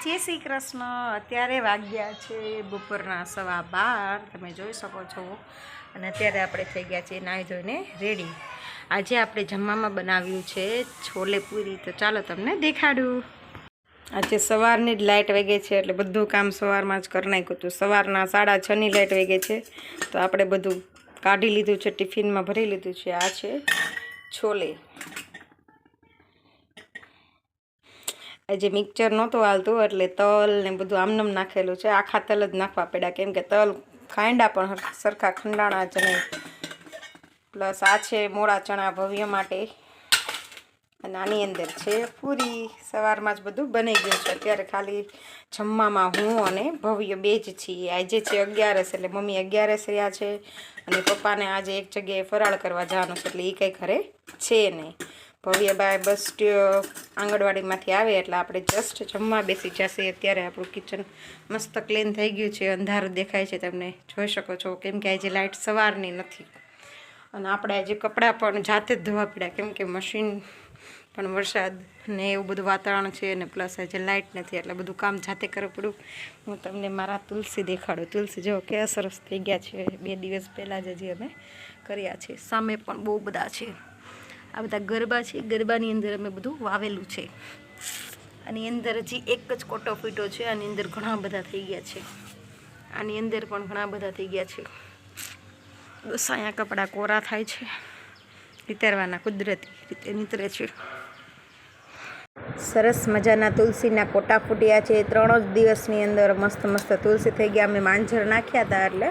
જય શ્રી કૃષ્ણ. અત્યારે વાગ્યા છે બપોરના 12:15. તમે જોઈ શકો છો. અને અત્યારે આપણે થઈ ગયા છીએ નાહી ધોઈને રેડી. આજે આપણે જમવામાં બનાવ્યું છે છોલે પૂરી. તો ચાલો તમને દેખાડું. આજે સવારની જ લાઇટ વાગે છે એટલે બધું કામ સવારમાં જ કરી નાખ્યું હતું. સવારના 6:30ની લાઇટ વાગે છે તો આપણે બધું કાઢી લીધું છે, ટિફિનમાં ભરી લીધું છે. આ છે છોલે. આજે મિક્સર નહોતું હાલતું એટલે તલ ને બધું આમનમ નાખેલું છે. આખા તલ જ નાખવા પડ્યા કેમ કે તલ ખાંડા પણ સરખા ખંડાણા જ નહીં. પ્લસ આ છે મોળા ચણા ભવ્ય માટે અને આની અંદર છે પૂરી. સવારમાં જ બધું બની ગયું છે. અત્યારે ખાલી જમવામાં હું અને ભવ્ય બે જ છીએ. આજે છે 11 એટલે મમ્મી 11 રહ્યા છે અને પપ્પાને આજે એક જગ્યાએ ફરાળ કરવા જવાનું છે એટલે એ કંઈ ઘરે છે નહીં. ભવ્યભાઈ બસ આંગણવાડીમાંથી આવે એટલે આપણે જસ્ટ જમવા બેસી જશે. અત્યારે આપણું કિચન મસ્ત ક્લીન થઈ ગયું છે. અંધારું દેખાય છે, તમને જોઈ શકો છો કેમ કે આજે લાઇટ સવારની નથી. અને આપણે આજે કપડાં પણ જાતે જ ધોવા પડ્યા કેમ કે મશીન પણ વરસાદ ને એવું બધું વાતાવરણ છે અને પ્લસ આજે લાઇટ નથી એટલે બધું કામ જાતે કરવું પડ્યું. હું તમને મારા તુલસી દેખાડું. તુલસી જો કેવા સરસ થઈ ગયા છે. 2 દિવસ પહેલાં જ હજી અમે કર્યા છે. સામે પણ બહુ બધા છે. આ બધા ગરબા છે. ગરબાની અંદર અમે બધું વાવેલું છે. આની અંદર હજી એક જ કોટો ફૂટ્યો છે. આની અંદર ઘણા બધા થઈ ગયા છે. આની અંદર પણ ઘણા બધા થઈ ગયા છે. બસ અહીંયા કપડાં કોરા થાય છે, નીતરવાના કુદરતી રીતે નીતરે છે. સરસ મજાના તુલસીના કોટા ફૂટ્યા છે. 3 જ દિવસની અંદર મસ્ત મસ્ત તુલસી થઈ ગયા. અમે માંજર નાખ્યા હતા એટલે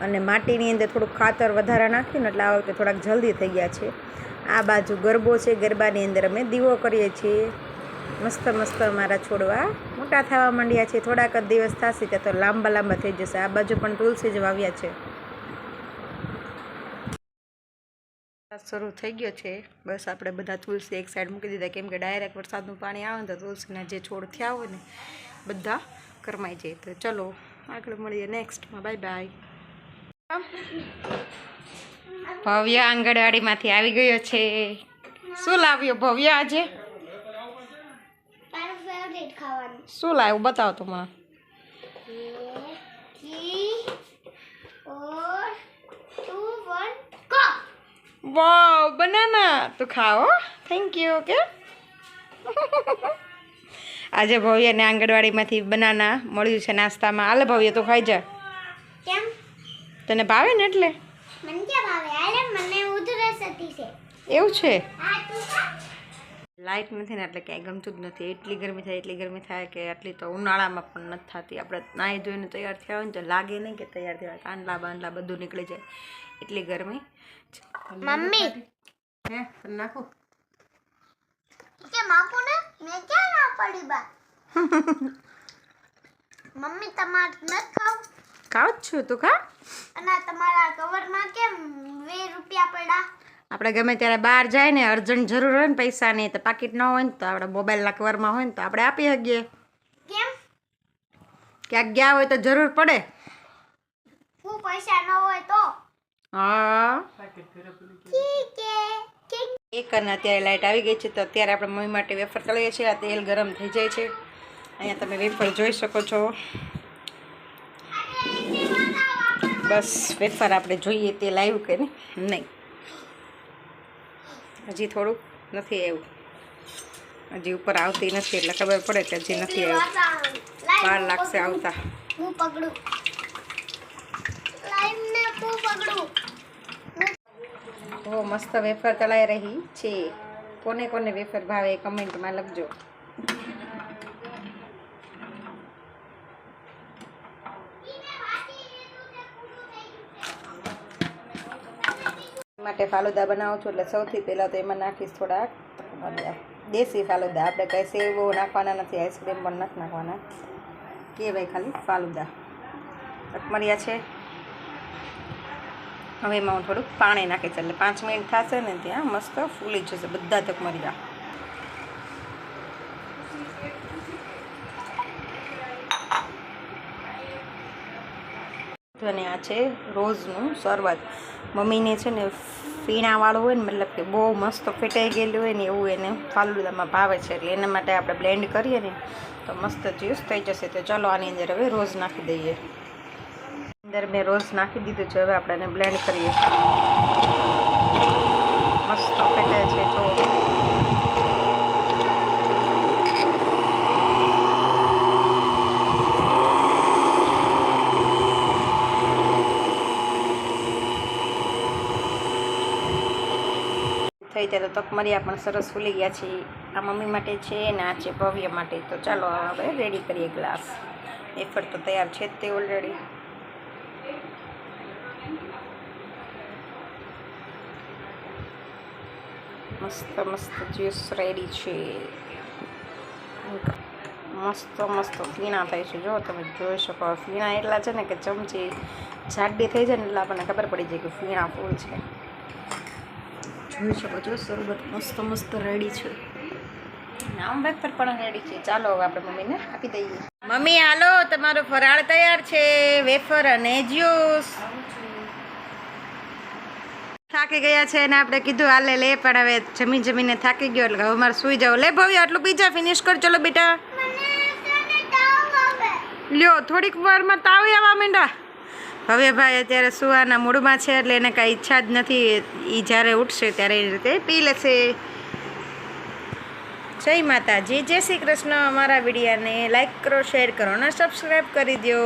અને માટીની અંદર થોડુંક ખાતર વધારે નાખ્યું ને એટલે આ વખતે થોડાક જલ્દી થઈ ગયા છે. આ બાજુ ગરબો છે. ગરબાની અંદર અમે દીવો કરીએ છીએ. મસ્ત મસ્ત અમારા છોડવા મોટા થવા માંડ્યા છે. થોડાક જ દિવસ થશે ત્યાં તો લાંબા લાંબા થઈ જશે. આ બાજુ પણ તુલસી જ વાવ્યા છે. શરૂ થઈ ગયો છે. બસ આપણે બધા તુલસી એક સાઈડ મૂકી દીધા કેમ કે ડાયરેક્ટ વરસાદનું પાણી આવે ને તો તુલસીના જે છોડ થયા હોય ને બધા કરમાઈ જાય. તો ચલો આગળ મળીએ નેક્સ્ટમાં. Bye bye. ભવ્ય આંગણવાડીમાંથી આવી ગયો છે. શું લાવ્યો ભવ્ય આજે? શું લાવ્યું બતાવો તો મને. વાવ બનાના. તું ખાઓ. Thank you. ઓકે. આજે ભવ્યને આંગણવાડીમાંથી બનાના મળ્યું છે નાસ્તામાં. હાલે ભવ્ય તો ખાઈ જા. કેમ? તને ભાવે ને એટલે. મને ક્યાં ભાવે? આલે મને ઉધરસ હતી છે. એવું છે? હા તું ખા. લાઈટ નથી ને એટલે ક્યાંય ગમતું જ નથી. એટલી ગરમી થાય કે આટલી તો ઉનાળામાં પણ નથી થતી. આપણે નાહી ધોઈને તૈયાર થયા હોય ને તો લાગે નહીં કે તૈયાર થયા. કાંડલા બાંડલા બધું નીકળી જાય એટલી ગરમી. મમ્મી હે નાખો કે માપો ને મે ક્યાં ના પડી બા. મમ્મી તમાર ન ખાવ જ છું. તું ખા. અને તમારા કવરમાં કેમ 2 રૂપિયા પડ્યા? આપણે ગમે ત્યારે બહાર જાય ને અર્જન્ટ જરૂર હોય ને પૈસાની તો પાકીટ ન હોય ને તો આપણે મોબાઈલના કવરમાં હોય ને તો આપણે આપી શકીએ. કેમ? ક્યાંક ગયા હોય તો જરૂર પડે. હું પૈસા ન હોય તો હા ઠીક છે. એક અને અત્યારે લાઇટ આવી ગઈ છે તો અત્યારે આપણે મમ્મી માટે વેફર તળીએ છીએ. આ તેલ ગરમ થઈ જાય છે. અહીંયા તમે વેફર જોઈ શકો છો. બસ વેફર આપણે જોઈએ તેલ આવ્યું કે નહીં. હજી થોડુંક નથી આવ્યું. હજી ઉપર આવતી નથી એટલે ખબર પડે કે હજી નથી આવ્યું. વાર લાગશે આવતા. હું પકડું. ઓ મસ્ત વેફર તળાઈ રહી છે. કોને કોને વેફર ભાવે કમેન્ટમાં લખજો. માટે ફાલુદા બનાવું છું એટલે સૌથી પહેલાં તો એમાં નાખીશ થોડાક દેશી ફાલુદા. આપણે કંઈ સેવ નાખવાના નથી, આઈસ્ક્રીમ પણ નથી નાખવાના. કહેવાય ખાલી ફાલુદા. તકમરિયા છે. હવે એમાં હું થોડુંક પાણી નાખીશ એટલે 5 મિનિટ થશે ને ત્યાં મસ્ત ફૂલી જશે બધા તકમરિયા. અને આ છે રોઝનું શરબત. મમ્મીને છે ને ફીણાવાળું હોય ને, મતલબ કે બહુ મસ્ત ફેટાઈ ગયેલું હોય ને એવું એને ફાલુદામાં ભાવે છે. એટલે એના માટે આપણે બ્લેન્ડ કરીએ ને તો મસ્ત જ્યુસ થઈ જશે. તો ચાલો આની અંદર હવે રોઝ નાખી દઈએ. અંદર મેં રોઝ નાખી દીધું છે. હવે આપણે એને બ્લેન્ડ કરીએ. મસ્ત ફેટાય છે તો થઈ જાય. તો તકમરિયા પણ સરસ ફૂલી ગયા છે. આ મમ્મી માટે છે ને આ છે ભવ્ય માટે. તો ચાલો હવે રેડી કરીએ ગ્લાસ. વેફર તો તૈયાર છે જ તે ઓલરેડી. મસ્ત મસ્ત જ્યુસ રેડી છે. મસ્ત મસ્ત ફીણા થાય છે. જો તમે જોઈ શકો, ફીણા એટલા છે ને કે ચમચી જાડી થઈ જાય ને એટલે આપણને ખબર પડી જાય કે ફીણા ફૂલ છે. જોઈ શકો છો શરબત મસ્ત મસ્ત રેડી છે. આમ વેફર પણ રેડી છે. ચાલો હવે આપણે મમ્મીને આપી દઈએ. મમ્મી હાલો, તમારો ફરાળ તૈયાર છે, વેફર અને જ્યુસ. થાકી ગયા છે ને આપણે કીધું હાલે લે, પણ હવે જમીને થાકી ગયો એટલે હવે મારે સુઈ જાવ. લે ભવ્ય આટલું પીઝા ફિનિશ કર. ચલો બેટા લ્યો, થોડીક વારમાં તાવ આવવા માંડા. હવે ભાઈ અત્યારે સુવાના મૂડમાં છે એટલે એને કાંઈ ઈચ્છા જ નથી. એ જ્યારે ઉઠશે ત્યારે એ રીતે પી લેશે. જય માતાજી, જય શ્રી કૃષ્ણ. અમારા વિડીયોને લાઈક કરો, શેર કરો અને સબસ્ક્રાઈબ કરી દો.